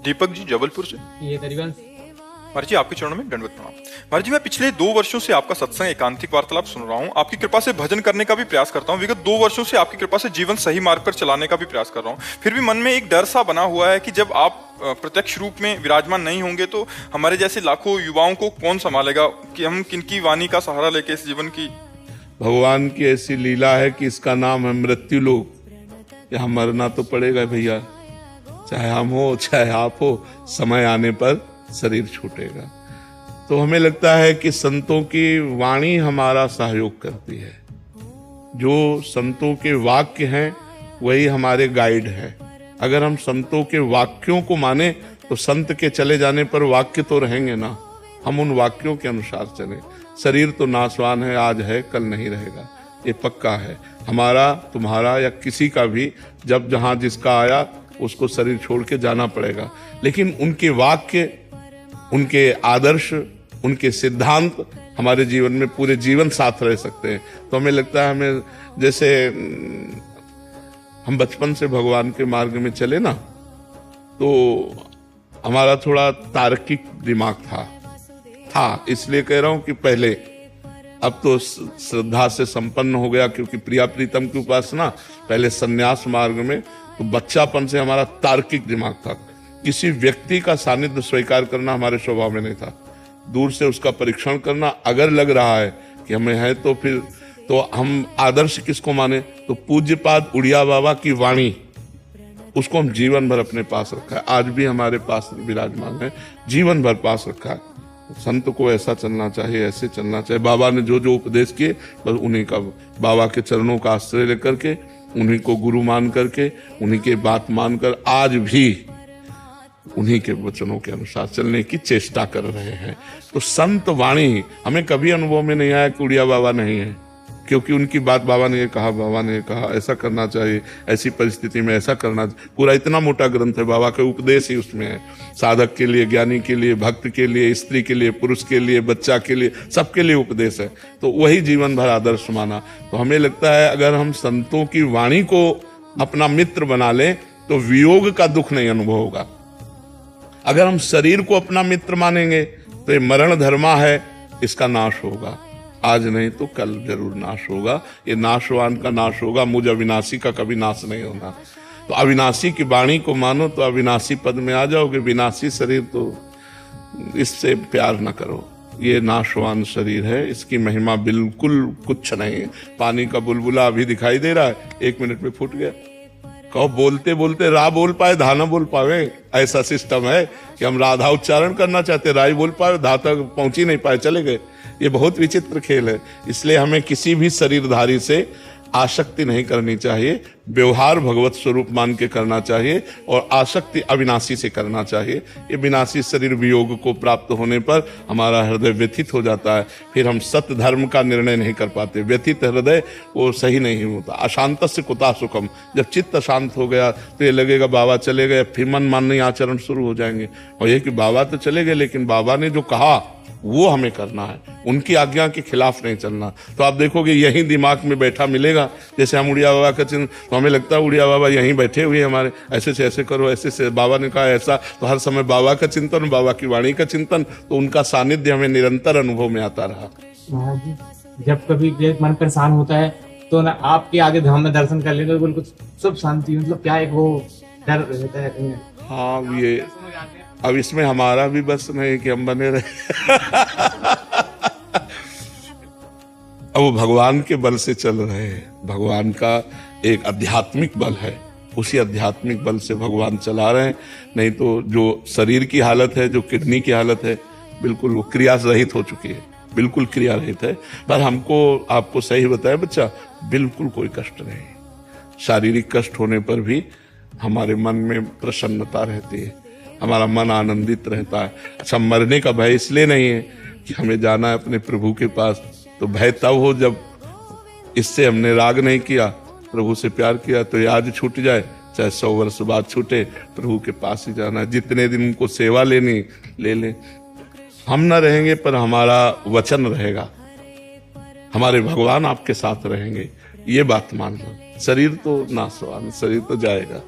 दीपक जी जबलपुर से। ये करीबन महाराज जी आपके चरणों में दंडवत प्रणाम। महाराज जी मैं पिछले 2 वर्षों से आपका सत्संग एकांतिक वार्तालाप सुन रहा हूँ। आपकी कृपा से भजन करने का भी प्रयास करता हूँ। विगत 2 वर्षों से आपकी कृपा से जीवन सही मार्ग पर चलाने का भी प्रयास कर रहा हूँ। फिर भी मन में एक डर सा बना हुआ है कि जब आप प्रत्यक्ष रूप में विराजमान नहीं होंगे तो हमारे जैसे लाखों युवाओं को कौन संभालेगा, कि हम किनकी वाणी का सहारा लेके इस जीवन की। भगवान की ऐसी लीला है कि इसका नाम है मृत्यु लोक। यहाँ मरना तो पड़ेगा भैया, चाहे हम हो चाहे आप हो, समय आने पर शरीर छूटेगा। तो हमें लगता है कि संतों की वाणी हमारा सहयोग करती है। जो संतों के वाक्य हैं वही हमारे गाइड है। अगर हम संतों के वाक्यों को माने तो संत के चले जाने पर वाक्य तो रहेंगे ना, हम उन वाक्यों के अनुसार चलें। शरीर तो नाशवान है, आज है कल नहीं रहेगा, ये पक्का है। हमारा तुम्हारा या किसी का भी जब जहां जिसका आया उसको शरीर छोड़ के जाना पड़ेगा। लेकिन उनके वाक्य, उनके आदर्श, उनके सिद्धांत हमारे जीवन में पूरे जीवन साथ रह सकते हैं। तो हमें लगता है, हमें जैसे हम बचपन से भगवान के मार्ग में चले ना, तो हमारा थोड़ा तार्किक दिमाग था, इसलिए कह रहा हूं कि पहले, अब तो श्रद्धा से संपन्न हो गया क्योंकि प्रिया प्रीतम की उपासना। पहले सन्यास मार्ग में तो बच्चापन से हमारा तार्किक दिमाग था। किसी व्यक्ति का सानिध्य स्वीकार करना हमारे स्वभाव में नहीं था। दूर से उसका परीक्षण करना, अगर लग रहा है कि हमें है तो फिर तो हम आदर्श किसको माने, तो पूज्यपाद उड़िया बाबा की वाणी, उसको हम जीवन भर अपने पास रखा है। आज भी हमारे पास विराजमान है, जीवन भर पास रखा है। संत को ऐसा चलना चाहिए, ऐसे चलना चाहिए। बाबा ने जो जो उपदेश किए बस उन्हीं का, बाबा के चरणों का आश्रय लेकर के, उन्हीं को गुरु मान करके, उन्हीं के बात मानकर आज भी उन्हीं के वचनों के अनुसार चलने की चेष्टा कर रहे हैं। तो संत वाणी हमें कभी अनुभव में नहीं आया कि उड़िया बाबा नहीं है, क्योंकि उनकी बात बाबा ने ये कहा, बाबा ने ये कहा, ऐसा करना चाहिए, ऐसी परिस्थिति में ऐसा करना। पूरा इतना मोटा ग्रंथ है, बाबा के उपदेश ही उसमें है। साधक के लिए, ज्ञानी के लिए, भक्त के लिए, स्त्री के लिए, पुरुष के लिए, बच्चा के लिए, सबके लिए उपदेश है। तो वही जीवन भर आदर्श माना। तो हमें लगता है अगर हम संतों की वाणी को अपना मित्र बना लें तो वियोग का दुख नहीं अनुभव होगा। अगर हम शरीर को अपना मित्र मानेंगे तो ये मरण धर्मा है, इसका नाश होगा। आज नहीं तो कल जरूर नाश होगा। ये नाशवान का नाश होगा, मुझ अविनाशी का कभी नाश नहीं होना। तो अविनाशी की वाणी को मानो तो अविनाशी पद में आ जाओगे। विनाशी शरीर तो इससे प्यार न करो, ये नाशवान शरीर है, इसकी महिमा बिल्कुल कुछ नहीं है। पानी का बुलबुला अभी दिखाई दे रहा है, 1 मिनट में फूट गया। कहो बोलते बोलते रा बोल पाए, धा न बोल पावे। ऐसा सिस्टम है कि हम राधा उच्चारण करना चाहते, रा ही बोल पाए, धा तक पहुंच ही नहीं पाए, चले गए। ये बहुत विचित्र खेल है। इसलिए हमें किसी भी शरीरधारी से आसक्ति नहीं करनी चाहिए। व्यवहार भगवत स्वरूप मान के करना चाहिए और आसक्ति अविनाशी से करना चाहिए। ये विनाशी शरीर वियोग को प्राप्त होने पर हमारा हृदय व्यथित हो जाता है। फिर हम सत्य धर्म का निर्णय नहीं कर पाते। व्यथित हृदय वो सही नहीं होता। अशांत से कुता सुखम। जब चित्त अशांत हो गया तो ये लगेगा बाबा चले गए, फिर मन माननी आचरण शुरू हो जाएंगे। और ये कि बाबा तो चले गए लेकिन बाबा ने जो कहा वो हमें करना है, उनकी आज्ञा के खिलाफ नहीं चलना। तो आप देखोगे यही दिमाग में बैठा मिलेगा। जैसे हम उड़िया बाबा का चिन्ह, तो हमें लगता है उड़िया बाबा यहीं बैठे हुए हमारे, ऐसे से ऐसे करो, ऐसे से बाबा ने कहा ऐसा। तो हर समय बाबा का चिंतन, बाबा की वाणी का चिंतन, तो उनका सानिध्य हमें निरंतर अनुभव में आता रहा। महाराज जी, जब कभी मन परेशान होता है तो ना आपके आगे धाम में दर्शन कर लेते तो बिल्कुल सब शांति, मतलब क्या एक वो डर रहता है। हाँ, ये अब इसमें हमारा भी बस नहीं कि हम बने रहे। अब वो भगवान के बल से चल रहे हैं। भगवान का एक आध्यात्मिक बल है, उसी आध्यात्मिक बल से भगवान चला रहे हैं। नहीं तो जो शरीर की हालत है, जो किडनी की हालत है, बिल्कुल वो क्रिया रहित हो चुकी है, बिल्कुल क्रिया रहित है। पर हमको आपको सही बताया बच्चा, बिल्कुल कोई कष्ट नहीं। शारीरिक कष्ट होने पर भी हमारे मन में प्रसन्नता रहती है, हमारा मन आनंदित रहता है। अच्छा, मरने का भय इसलिए नहीं है कि हमें जाना है अपने प्रभु के पास। तो भय तब हो जब इससे हमने राग नहीं किया, प्रभु से प्यार किया। तो ये आज छूट जाए, चाहे 100 वर्ष बाद छूटे, प्रभु के पास ही जाना है। जितने दिन उनको सेवा लेनी ले लें। हम न रहेंगे पर हमारा वचन रहेगा, हमारे भगवान आपके साथ रहेंगे, ये बात मान लो। शरीर तो नाशवान, शरीर तो जाएगा।